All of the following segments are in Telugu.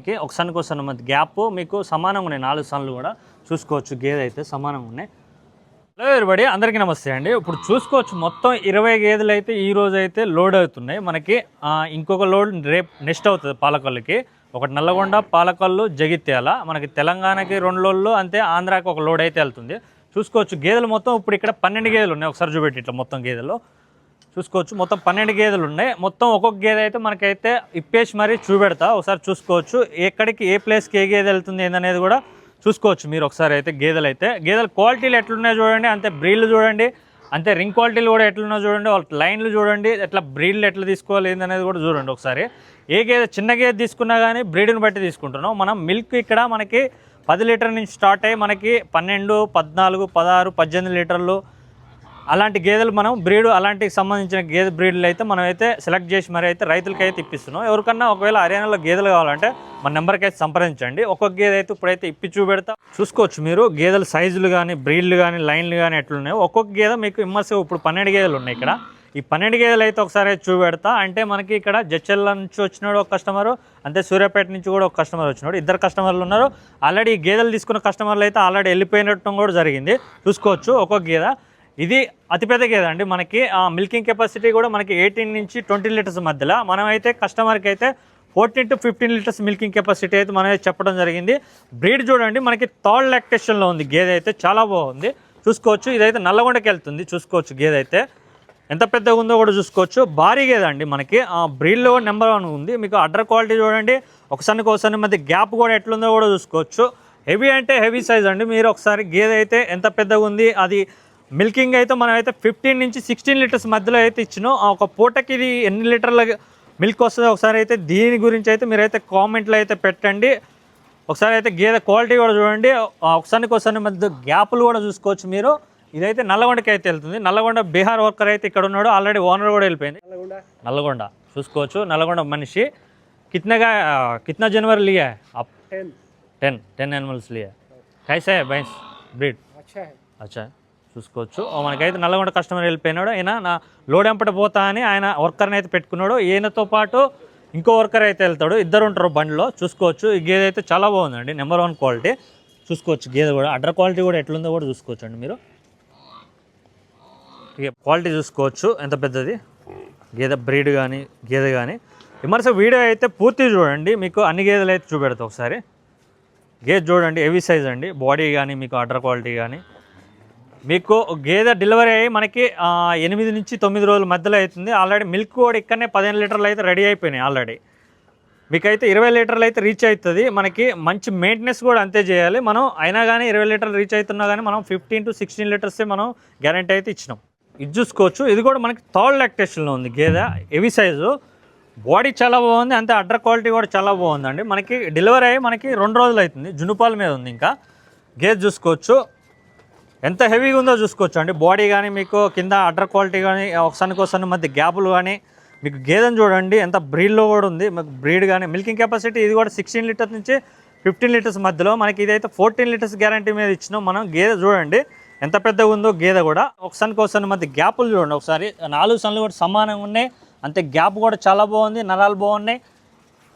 మనకి ఒక సన్నుకు సన్న మధ్య గ్యాప్ మీకు సమానంగా ఉన్నాయి 4 సన్నులు కూడా చూసుకోవచ్చు గేదె అయితే సమానంగా ఉన్నాయి హలో ఎవరిబడి అందరికీ నమస్తే అండి ఇప్పుడు చూసుకోవచ్చు మొత్తం 20 గేదెలు అయితే ఈ రోజు అయితే లోడ్ అవుతున్నాయి మనకి ఇంకొక లోడ్ రేపు నెక్స్ట్ అవుతుంది పాలకొల్లుకి ఒకటి నల్లగొండ పాలకొల్లు జగిత్యాల మనకి తెలంగాణకి 2 లోడ్లు అంతే ఆంధ్రాకి ఒక లోడ్ అయితే వెళ్తుంది చూసుకోవచ్చు గేదెలు మొత్తం ఇప్పుడు ఇక్కడ 12 గేదెలు ఉన్నాయి ఒకసారి చూపెట్టి ఇట్లా మొత్తం గేదెలు చూసుకోవచ్చు మొత్తం 12 గేదెలు ఉన్నాయి మొత్తం ఒక్కొక్క గేదె అయితే మనకైతే ఇప్పేసి మరీ చూపెడతా ఒకసారి చూసుకోవచ్చు ఎక్కడికి ఏ ప్లేస్కి ఏ గేదె వెళ్తుంది ఏందనేది కూడా చూసుకోవచ్చు మీరు ఒకసారి అయితే గేదెల క్వాలిటీలు ఎట్లున్నాయో చూడండి అంతే బ్రీడ్లు చూడండి అంతే రింగ్ క్వాలిటీలు కూడా ఎట్లున్నాయో చూడండి వాళ్ళ లైన్లు చూడండి ఎట్లా బ్రీడ్లు ఎట్లా తీసుకోవాలి ఏందనేది కూడా చూడండి ఒకసారి ఏ గేదె చిన్న గేదె తీసుకున్నా కానీ బ్రీడ్ని బట్టి తీసుకుంటున్నాం మనం మిల్క్ ఇక్కడ మనకి 10 లీటర్ నుంచి స్టార్ట్ అయ్యి మనకి 12, 14, 16, 18 లీటర్లు అలాంటి గేదెలు మనం బ్రీడ్ అలాంటికి సంబంధించిన గేదె బ్రీడ్లు అయితే మనం అయితే సెలెక్ట్ చేసి మరి అయితే రైతులకి అయితే ఇప్పిస్తున్నాం ఎవరికన్నా ఒకవేళ హర్యానాలో గేదెలు కావాలంటే మన నెంబర్కి అయితే సంప్రదించండి ఒక్కొక్క గేదె అయితే ఇప్పుడైతే ఇప్పి చూపెడతా చూసుకోవచ్చు మీరు గేదెల సైజులు కానీ బ్రీడ్లు కానీ లైన్లు కానీ ఎట్లున్నాయో ఒక్కొక్క గేదె మీకు ఇమ్మర్సివ్ ఇప్పుడు 12 గేదెలు ఉన్నాయి ఇక్కడ ఈ 12 గేదెలు అయితే ఒకసారి అయితే చూపెడతా అంటే మనకి ఇక్కడ జడ్చర్ల నుంచి వచ్చినాడు ఒక కస్టమరు అంతే సూర్యాపేట నుంచి కూడా ఒక కస్టమర్ వచ్చినాడు 2 కస్టమర్లు ఉన్నారు ఆల్రెడీ గేదెలు తీసుకున్న కస్టమర్లు అయితే ఆల్రెడీ వెళ్ళిపోయినట్టు కూడా జరిగింది చూసుకోవచ్చు ఒక్కొక్క గేదె ఇది అతిపెద్ద గేదె అండి మనకి మిల్కింగ్ కెపాసిటీ కూడా మనకి 18 నుంచి 20 లీటర్స్ మధ్యలో మనం అయితే కస్టమర్కి అయితే 14 to 15 లీటర్స్ మిల్కింగ్ కెపాసిటీ అయితే మనం చెప్పడం జరిగింది బ్రీడ్ చూడండి మనకి థర్డ్ లాక్టేషన్లో ఉంది గేదె అయితే చాలా బాగుంది చూసుకోవచ్చు ఇదైతే నల్లగొండకి వెళ్తుంది చూసుకోవచ్చు గేదె అయితే ఎంత పెద్దగా ఉందో కూడా చూసుకోవచ్చు భారీ గేదె అండి మనకి బ్రీడ్లో కూడా నెంబర్ 1 ఉంది మీకు అడ్డర్ క్వాలిటీ చూడండి ఒకసారి మధ్య గ్యాప్ కూడా ఎట్లుందో కూడా చూసుకోవచ్చు హెవీ అంటే హెవీ సైజ్ అండి మీరు ఒకసారి గేదె అయితే ఎంత పెద్దగా ఉంది అది మిల్కింగ్ అయితే మనం అయితే 15 నుంచి 16 లీటర్స్ మధ్యలో అయితే ఇచ్చినాం ఒక పూటకి ఇది ఎన్ని లీటర్ల మిల్క్ వస్తుందో ఒకసారి అయితే దీని గురించి అయితే మీరైతే కామెంట్లో అయితే పెట్టండి ఒకసారి అయితే గేదె క్వాలిటీ కూడా చూడండి ఒకసారి మధ్య గ్యాపులు కూడా చూసుకోవచ్చు మీరు ఇదైతే నల్లగొండకి అయితే వెళ్తుంది నల్లగొండ బీహార్ వర్కర్ అయితే ఇక్కడ ఉన్నాడు ఆల్రెడీ ఓనర్ కూడా వెళ్ళిపోయింది నల్లగొండ చూసుకోవచ్చు నల్లగొండ మనిషి कितना जानवर लिया है आप 10 एनिमल्स लिया है कैसा है भैंस ब्रीड अच्छा చూసుకోవచ్చు మనకైతే నల్లగొండ కస్టమర్ వెళ్ళిపోయినాడు ఆయన నా లోడ్ ఎంపట పోతా అని ఆయన వర్కర్ని అయితే పెట్టుకున్నాడు ఈయనతో పాటు ఇంకో వర్కర్ అయితే వెళ్తాడు ఇద్దరు ఉంటారు బండిలో చూసుకోవచ్చు ఈ గేదె అయితే చాలా బాగుందండి నెంబర్ 1 క్వాలిటీ చూసుకోవచ్చు గేదె కూడా అడ్డర్ క్వాలిటీ కూడా ఎట్లుందో కూడా చూసుకోవచ్చు అండి మీరు క్వాలిటీ చూసుకోవచ్చు ఎంత పెద్దది గేదె బ్రీడ్ కానీ గేదె కానీ విమర్శ వీడియో అయితే పూర్తి చూడండి మీకు అన్ని గేదెలు అయితే చూపెడతా ఒకసారి గేదె చూడండి హెవీ సైజ్ అండి బాడీ కానీ మీకు అడ్డర్ క్వాలిటీ కానీ మీకు గేదె డెలివరీ అయ్యి మనకి 8 నుంచి 9 రోజుల మధ్యలో అవుతుంది ఆల్రెడీ మిల్క్ కూడా ఇక్కడనే 15 లీటర్లు అయితే రెడీ అయిపోయినాయి ఆల్రెడీ మీకైతే 20 లీటర్లు అయితే రీచ్ అవుతుంది మనకి మంచి మెయింటెనెన్స్ కూడా అంతే చేయాలి మనం అయినా కానీ 20 లీటర్లు రీచ్ అవుతున్నా కానీ మనం 15 to 16 లీటర్సే మనం గ్యారంటీ అయితే ఇచ్చినాం ఇది చూసుకోవచ్చు ఇది కూడా మనకి థర్డ్ లాక్టేషన్లో ఉంది గేదె హెవీ సైజు బాడీ చాలా బాగుంది అంతే అడ్డర్ క్వాలిటీ కూడా చాలా బాగుందండి మనకి డెలివరీ అయ్యి మనకి 2 రోజులు అవుతుంది జునుపాల మీద ఉంది ఇంకా గేదె చూసుకోవచ్చు ఎంత హెవీగా ఉందో చూసుకోవచ్చు అండి బాడీ కానీ మీకు కింద అడ్డర్ క్వాలిటీ కానీ ఒకసారి మధ్య గ్యాపులు కానీ మీకు గేదెని చూడండి ఎంత బ్రీడ్లో కూడా ఉంది మీకు బ్రీడ్ కానీ మిల్కింగ్ కెపాసిటీ ఇది కూడా 16 లీటర్స్ నుంచి 15 లీటర్స్ మధ్యలో మనకి ఇదైతే 14 లీటర్స్ గ్యారంటీ మీద ఇచ్చినాం మనం గేదె చూడండి ఎంత పెద్దగా ఉందో గేదె కూడా ఒకసారి మధ్య గ్యాపులు చూడండి ఒకసారి 4 సన్లు కూడా సమానంగా ఉన్నాయి అంతే గ్యాప్ కూడా చాలా బాగుంది నరాలు బాగున్నాయి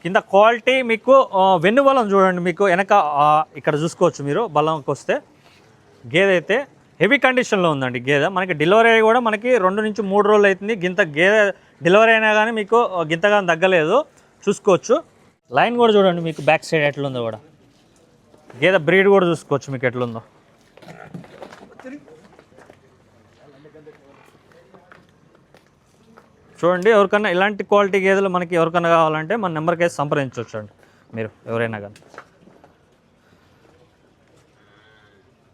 కింద క్వాలిటీ మీకు వెన్ను బలం చూడండి మీకు వెనక ఇక్కడ చూసుకోవచ్చు మీరు బలంకి వస్తే గేదె అయితే హెవీ కండిషన్లో ఉందండి గేదె మనకి డెలివరీ అయ్యి కూడా మనకి 2 నుంచి 3 రోజులు అవుతుంది గింత గేదె డెలివరీ అయినా కానీ మీకు గింతగా తగ్గలేదు చూసుకోవచ్చు లైన్ కూడా చూడండి మీకు బ్యాక్ సైడ్ ఎట్లుందో కూడా గేదె బ్రీడ్ కూడా చూసుకోవచ్చు మీకు ఎట్లుందో చూడండి ఎవరికన్నా ఇలాంటి క్వాలిటీ గేదెలు మనకి ఎవరికన్నా కావాలంటే మన నెంబర్కి అయితే సంప్రదించవచ్చు అండి మీరు ఎవరైనా కానీ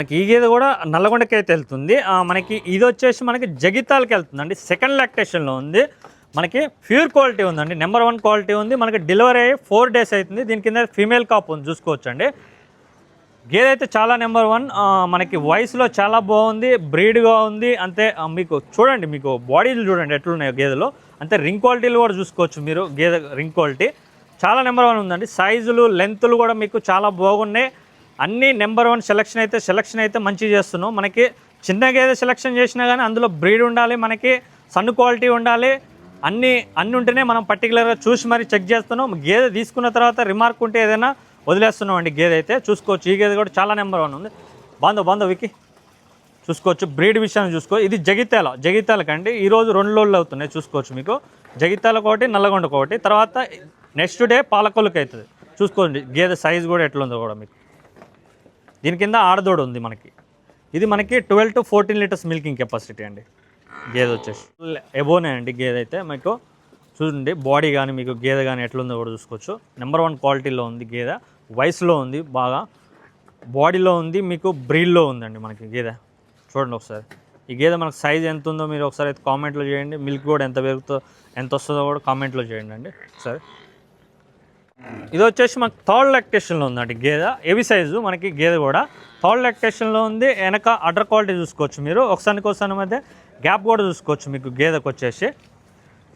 మనకి ఈ గేదె కూడా నల్లగొండకి అయితే వెళ్తుంది మనకి ఇది వచ్చేసి మనకి జగిత్యాలకి వెళ్తుందండి సెకండ్ లాక్టేషన్లో ఉంది మనకి ప్యూర్ క్వాలిటీ ఉందండి నెంబర్ 1 క్వాలిటీ ఉంది మనకి డెలివరీ అయ్యి 4 డేస్ అవుతుంది దీని కింద ఫీమేల్ కాప్ ఉంది చూసుకోవచ్చు అండి గేదె అయితే చాలా నెంబర్ 1 మనకి వయసులో చాలా బాగుంది బ్రీడ్గా ఉంది అంతే మీకు చూడండి మీకు బాడీలు చూడండి ఎట్లున్నాయో గేదెలో అంతే రింగ్ క్వాలిటీలు కూడా చూసుకోవచ్చు మీరు గేదె రింగ్ క్వాలిటీ చాలా నెంబర్ 1 ఉందండి సైజులు లెంత్లు కూడా మీకు చాలా బాగున్నాయి అన్నీ నెంబర్ 1 సెలక్షన్ అయితే మంచిగా చేస్తున్నాం మనకి చిన్న గేదె సెలక్షన్ చేసినా కానీ అందులో బ్రీడ్ ఉండాలి మనకి సన్ క్వాలిటీ ఉండాలి అన్నీ ఉంటేనే మనం పర్టికులర్గా చూసి మరి చెక్ చేస్తున్నాం. గేదె తీసుకున్న తర్వాత రిమార్క్ ఉంటే ఏదైనా వదిలేస్తున్నాం అండి. గేదె అయితే చూసుకోవచ్చు. ఈ గేదె కూడా చాలా నెంబర్ 1 ఉంది. బాంధవ్ వికి చూసుకోవచ్చు. బ్రీడ్ విషయాన్ని చూసుకోవచ్చు. ఇది జగిత్యాలకండి. ఈరోజు 2 లోడ్లు అవుతున్నాయి. చూసుకోవచ్చు మీకు జగిత్యాలకు ఒకటి, నల్లగొండకు ఒకటి. తర్వాత నెక్స్ట్ డే పాలకొల్లుకి అవుతుంది. చూసుకోండి గేదె సైజు కూడా ఎట్లుందో కూడా మీకు. దీని కింద ఆడదోడు ఉంది మనకి. ఇది మనకి 12 to 14 లీటర్స్ మిల్కింగ్ కెపాసిటీ అండి. గేదె వచ్చేసి ఎబోనే అండి. గేదె అయితే మీకు చూడండి బాడీ కానీ మీకు గేదె కానీ ఎట్లుందో కూడా చూసుకోవచ్చు. నెంబర్ 1 క్వాలిటీలో ఉంది గేదె. వయసులో ఉంది, బాగా బాడీలో ఉంది, మీకు బ్రీడ్లో ఉందండి మనకి గేదె. చూడండి ఒకసారి ఈ గేదె మనకు సైజ్ ఎంత ఉందో మీరు ఒకసారి అయితే కామెంట్లో చేయండి. మిల్క్ కూడా ఎంత వస్తుందో కూడా కామెంట్లో చేయండి అండి ఒకసారి. ఇది వచ్చేసి మనకు థర్డ్ లాక్టేషన్లో ఉందండి గేదె. హెవీ సైజు మనకి గేదె కూడా థర్డ్ లాక్టేషన్లో ఉంది. వెనక అడర్ క్వాలిటీ చూసుకోవచ్చు మీరు. ఒకసారి మధ్య గ్యాప్ కూడా చూసుకోవచ్చు మీకు గేదెకు వచ్చేసి.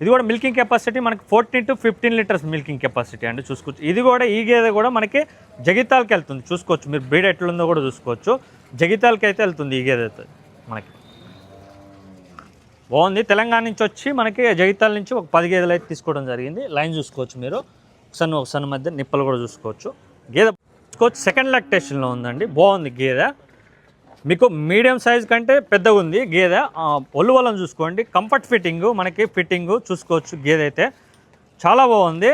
ఇది కూడా మిల్కింగ్ కెపాసిటీ మనకి 14 to 15 లీటర్స్ మిల్కింగ్ కెపాసిటీ అండి. చూసుకోవచ్చు. ఇది కూడా ఈ గేదె కూడా మనకి జగిత్యాలకి వెళ్తుంది. చూసుకోవచ్చు మీరు బ్రీడ్ ఎట్లుందో కూడా చూసుకోవచ్చు. జగిత్యాలకి అయితే వెళ్తుంది ఈ గేదె అయితే మనకి. బాగుంది. తెలంగాణ నుంచి వచ్చి మనకి జగిత్యాల నుంచి ఒక 10 గేదెలు అయితే తీసుకోవడం జరిగింది. లైన్ చూసుకోవచ్చు మీరు. ఒకసారి మధ్య నిప్పలు కూడా చూసుకోవచ్చు. గేదె చూసుకోవచ్చు. సెకండ్ లాక్టేషన్లో ఉందండి. బాగుంది గేదె. మీకు మీడియం సైజ్ కంటే పెద్దగా ఉంది గేదె. ఒళ్ళువలను చూసుకోండి. కంఫర్ట్ మనకి ఫిట్టింగు చూసుకోవచ్చు. గేదె అయితే చాలా బాగుంది.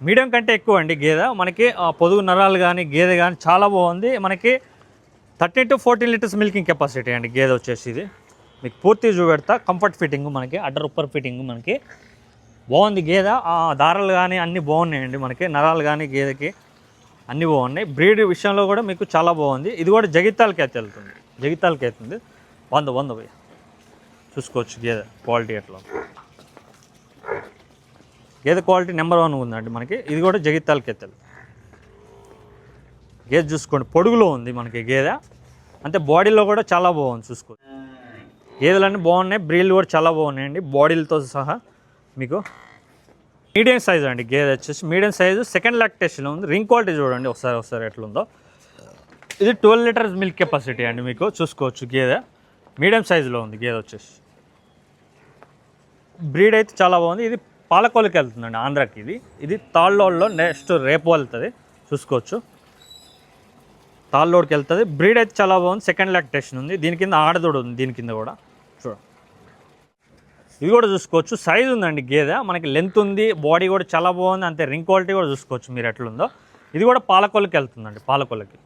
మీడియం కంటే ఎక్కువ అండి గేదె. మనకి పొదుగు నరాలు కానీ గేదె కానీ చాలా బాగుంది. మనకి 13 to 14 లీటర్స్ మిల్కింగ్ కెపాసిటీ అండి గేదె వచ్చేసి. ఇది మీకు పూర్తి చూపెడతా. కంఫర్ట్ ఫిట్టింగ్ మనకి అడ్డర్ ఉప్పర్ ఫిట్టింగ్ మనకి బాగుంది గేదె. దారాలు కానీ అన్నీ బాగున్నాయండి మనకి. నరాలు కానీ గేదెకి అన్నీ బాగున్నాయి. బ్రీడ్ విషయంలో కూడా మీకు చాలా బాగుంది. ఇది కూడా జగిత్యాలకి అయితే వెళ్తుంది. పోయి చూసుకోవచ్చు గేదె క్వాలిటీ ఎట్లా. గేదె క్వాలిటీ నెంబర్ 1 ఉందండి మనకి. ఇది కూడా జగిత్యాలకి అయితే గేదె చూసుకోండి. పొడుగులో ఉంది మనకి గేదె. అంటే బాడీలో కూడా చాలా బాగుంది. చూసుకోవచ్చు. గేదెలన్నీ బాగున్నాయి. బ్రీడ్లు కూడా చాలా బాగున్నాయండి బాడీలతో సహా. మీకు మీడియం సైజు అండి గేదె వచ్చేసి. మీడియం సైజు సెకండ్ లాక్టేషన్లో ఉంది. రింగ్ క్వాలిటీ చూడండి ఒకసారి ఎట్లుందో. ఇది 12 లీటర్స్ మిల్క్ కెపాసిటీ అండి మీకు. చూసుకోవచ్చు గేదె మీడియం సైజులో ఉంది గేదె వచ్చేసి. బ్రీడ్ అయితే చాలా బాగుంది. ఇది పాలకొల్లుకి వెళ్తుందండి ఆంధ్రాకి. ఇది తాళ్ళోడ్లో నెక్స్ట్ రేపు వెళ్తుంది. చూసుకోవచ్చు తాళ్ళోడ్కి వెళ్తుంది. బ్రీడ్ అయితే చాలా బాగుంది. సెకండ్ లాక్టేషన్ ఉంది. దీని కింద ఆడదోడు ఉంది. దీని కింద కూడా ఇది కూడా చూసుకోవచ్చు. సైజు ఉందండి గేదె. మనకి లెంత్ ఉంది. బాడీ కూడా చాలా బాగుంది. అంతే రింగ్ క్వాలిటీ కూడా చూసుకోవచ్చు మీరు ఎట్లుందో. ఇది కూడా పాలకొల్లుకి వెళ్తుందండి. పాలకొల్లుకి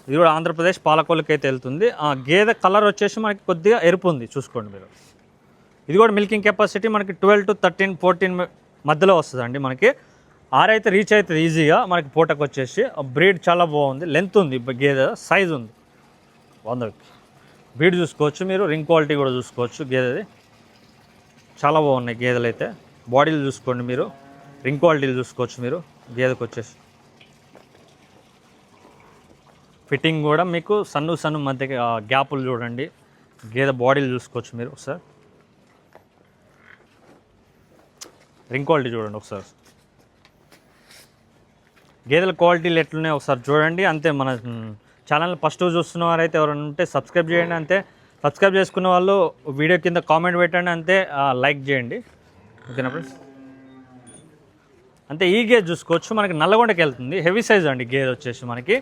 ఇది కూడా ఆంధ్రప్రదేశ్ పాలకొల్లుకి అయితే వెళ్తుంది. గేదె కలర్ వచ్చేసి మనకి కొద్దిగా ఎరుపు ఉంది. చూసుకోండి మీరు. ఇది కూడా మిల్కింగ్ కెపాసిటీ మనకి 12 to 13, 14 మధ్యలో వస్తుందండి మనకి. అయితే రీచ్ అవుతుంది ఈజీగా మనకి పూటకు వచ్చేసి. బ్రీడ్ చాలా బాగుంది. లెంత్ ఉంది గేదె. సైజు ఉంది. బ్రీడ్ చూసుకోవచ్చు మీరు. రింగ్ క్వాలిటీ కూడా చూసుకోవచ్చు గేదెది. చాలా బాగున్నాయి గేదెలు అయితే. బాడీలు చూసుకోండి మీరు. రింగ్ క్వాలిటీలు చూసుకోవచ్చు మీరు గేదెకు వచ్చేసి. ఫిట్టింగ్ కూడా మీకు సన్ను మధ్య గ్యాపులు చూడండి. గేదె బాడీలు చూసుకోవచ్చు మీరు ఒకసారి. రింగ్ క్వాలిటీ చూడండి ఒకసారి. గేదెల క్వాలిటీలు ఎట్లున్నాయి ఒకసారి చూడండి. అంతే మన ఛానల్ ఫస్ట్ చూస్తున్న వారైతే ఎవరైనా ఉంటే సబ్స్క్రైబ్ చేయండి. అంతే సబ్స్క్రైబ్ చేసుకున్న వాళ్ళు వీడియో కింద కామెంట్ పెట్టండి. అంతే లైక్ చేయండి. ఓకేనా ఫ్రెండ్స్. అంతే ఈ గేదె చూసుకోవచ్చు. మనకి నల్లగొండకి వెళ్తుంది. హెవీ సైజ్ అండి గేదె వచ్చేసి మనకి.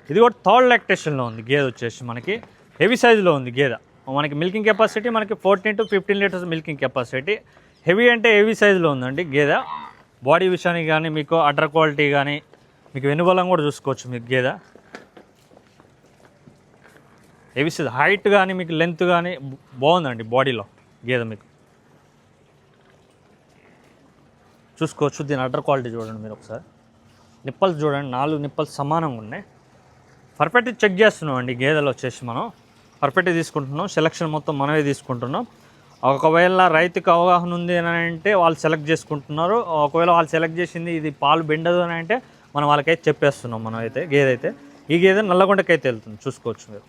ఇది కూడా థర్డ్ లాక్టేషన్లో ఉంది గేదె వచ్చేసి మనకి. హెవీ సైజులో ఉంది గేదె. మనకి మిల్కింగ్ కెపాసిటీ మనకి 14 to 15 litres milking capacity. Heavy అంటే హెవీ సైజులో ఉందండి గేదె. బాడీ విషయానికి కానీ మీకు అడ్డర్ క్వాలిటీ కానీ మీకు వెనుబలం కూడా చూసుకోవచ్చు మీకు గేదె. హెవీ సైజ్ హైట్ కానీ మీకు లెంత్ కానీ బాగుందండి బాడీలో గేదె మీకు. చూసుకోవచ్చు. దీని అడ్డర్ క్వాలిటీ చూడండి మీరు ఒకసారి. నిప్పల్స్ చూడండి. 4 నిప్పల్స్ సమానంగా ఉన్నాయి. పర్ఫెక్ట్ చెక్ చేస్తున్నాం అండి గేదెలు వచ్చేసి. మనం పర్ఫెక్ట్ తీసుకుంటున్నాం. సెలక్షన్ మొత్తం మనమే తీసుకుంటున్నాం. ఒకవేళ రైతుకు అవగాహన ఉంది అని అంటే వాళ్ళు సెలెక్ట్ చేసుకుంటున్నారు. ఒకవేళ వాళ్ళు సెలెక్ట్ చేసింది ఇది పాలు బెండదు అని అంటే మనం వాళ్ళకైతే చెప్పేస్తున్నాం. మనం అయితే గేదె అయితే ఈ గేదె నల్లగొండకైతే వెళ్తుంది. చూసుకోవచ్చు మీరు.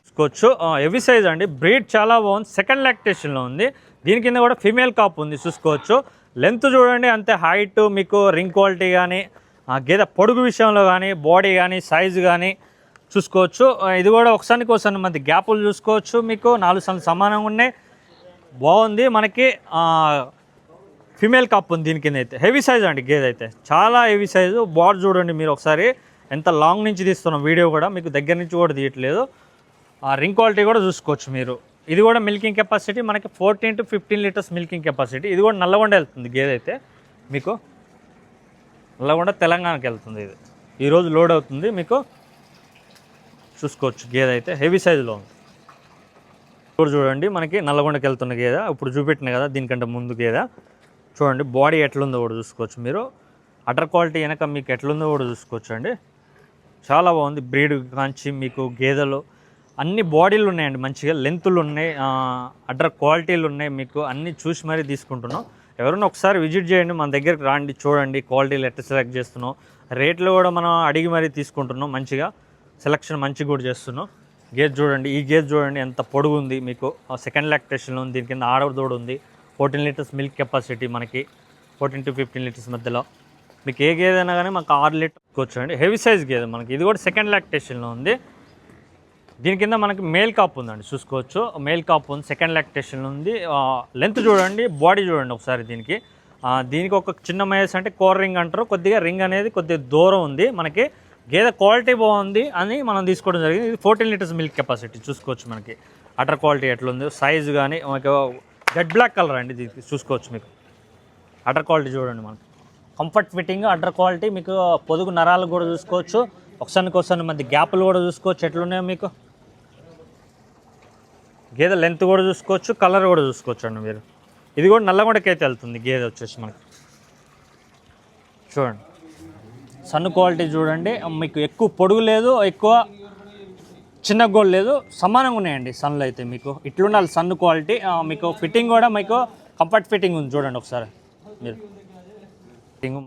చూసుకోవచ్చు. హెవీ సైజ్ అండి. బ్రీడ్ చాలా బాగుంది. సెకండ్ లాక్టేషన్లో ఉంది. దీని కింద కూడా ఫీమేల్ కాప్ ఉంది. చూసుకోవచ్చు. లెంత్ చూడండి. అంతే హైట్ మీకు రింగ్ క్వాలిటీ కానీ గేదె పొడుగు విషయంలో కానీ బాడీ కానీ సైజు కానీ చూసుకోవచ్చు. ఇది కూడా ఒకసారి మధ్య గ్యాపులు చూసుకోవచ్చు. మీకు 4 సమానంగా ఉన్నాయి. బాగుంది. మనకి ఫీమేల్ కాప్ ఉంది దీని కింద అయితే. హెవీ సైజ్ అండి గేదె అయితే, చాలా హెవీ సైజు. బాడీ చూడండి మీరు ఒకసారి, ఎంత లాంగ్ నుంచి తీస్తున్నాం వీడియో కూడా, మీకు దగ్గర నుంచి కూడా తీయట్లేదు. ఆ రింగ్ క్వాలిటీ కూడా చూసుకోవచ్చు మీరు. ఇది కూడా మిల్కింగ్ కెపాసిటీ మనకి 14 to 15 లీటర్స్ మిల్కింగ్ కెపాసిటీ. ఇది కూడా నల్లగొండ వెళ్తుంది గేదె అయితే మీకు, నల్లగొండ తెలంగాణకి వెళ్తుంది. ఇది ఈరోజు లోడ్ అవుతుంది మీకు, చూసుకోవచ్చు. గేదె అయితే హెవీ సైజులో ఉంది. ఇప్పుడు చూడండి మనకి నల్లగొండకి వెళ్తున్న గేదె, ఇప్పుడు చూపెట్టిన కదా దీనికంటే ముందు గేదె. చూడండి బాడీ ఎట్లుందో కూడా చూసుకోవచ్చు మీరు. అటర్ క్వాలిటీ వెనక మీకు ఎట్లుందో కూడా చూసుకోవచ్చు అండి. చాలా బాగుంది. బ్రీడ్ కాంచి మీకు గేదెలు అన్ని బాడీలు ఉన్నాయండి, మంచిగా లెంతులు ఉన్నాయి, అడ్డర్ క్వాలిటీలు ఉన్నాయి. మీకు అన్నీ చూసి మరీ తీసుకుంటున్నాం. ఎవరైనా ఒకసారి విజిట్ చేయండి, మన దగ్గరికి రాండి, చూడండి క్వాలిటీలు ఎట్లా సెలెక్ట్ చేస్తున్నాం. రేట్లు కూడా మనం అడిగి మరీ తీసుకుంటున్నాం. మంచిగా సెలెక్షన్ మంచిగా కూడా చేస్తున్నాం. గేదె చూడండి, ఈ గేదె చూడండి ఎంత పొడుగు ఉంది మీకు. సెకండ్ లాక్టేషన్లో ఉంది. దీని కింద ఆడదోడు ఉంది. 14 లీటర్స్ మిల్క్ కెపాసిటీ మనకి, 14 to 15 లీటర్స్ మధ్యలో. మీకు ఏ గేదె అయినా కానీ మాకు 6 లీటర్స్ వచ్చండి. హెవీ సైజ్ గేదె మనకి. ఇది కూడా సెకండ్ లాక్టేషన్లో ఉంది. దీని కింద మనకి మేల్ కాప్ ఉందండి, చూసుకోవచ్చు. మేల్ కాప్ ఉంది, సెకండ్ లాక్టేషన్లో ఉంది. లెంత్ చూడండి, బాడీ చూడండి ఒకసారి. దీనికి ఒక చిన్న మైనస్ అంటే కోర్ రింగ్ అంటారు. కొద్దిగా రింగ్ అనేది కొద్దిగా దూరం ఉంది మనకి. గేదె క్వాలిటీ బాగుంది అని మనం తీసుకోవడం జరిగింది. ఇది 14 లీటర్స్ మిల్క్ కెపాసిటీ చూసుకోవచ్చు మనకి. అటర్ క్వాలిటీ ఎట్లుంది, సైజు కానీ మనకి జెడ్ బ్లాక్ కలర్ అండి. ఇది చూసుకోవచ్చు మీకు. అటర్ క్వాలిటీ చూడండి మనకి, కంఫర్ట్ ఫిట్టింగ్ అటర్ క్వాలిటీ. మీకు పొదుగు నరాలు కూడా చూసుకోవచ్చు. ఒకసారి మధ్య గ్యాప్లు కూడా చూసుకోవచ్చు ఎట్లున్నాయో మీకు. గేదె లెంత్ కూడా చూసుకోవచ్చు, కలర్ కూడా చూసుకోవచ్చు అండి మీరు. ఇది కూడా నల్లగొండకి అయితే వెళ్తుంది గేదె వచ్చేసి మనకి. చూడండి సన్ క్వాలిటీ చూడండి. మీకు ఎక్కువ పొడుగు లేదు, ఎక్కువ చిన్న గోల్ లేదు, సమానంగా ఉన్నాయండి సన్లు అయితే. మీకు ఇట్లుండాలి సన్ క్వాలిటీ. మీకు ఫిట్టింగ్ కూడా మీకు కంఫర్ట్ ఫిట్టింగ్ ఉంది చూడండి ఒకసారి మీరు. ఫిట్టింగ్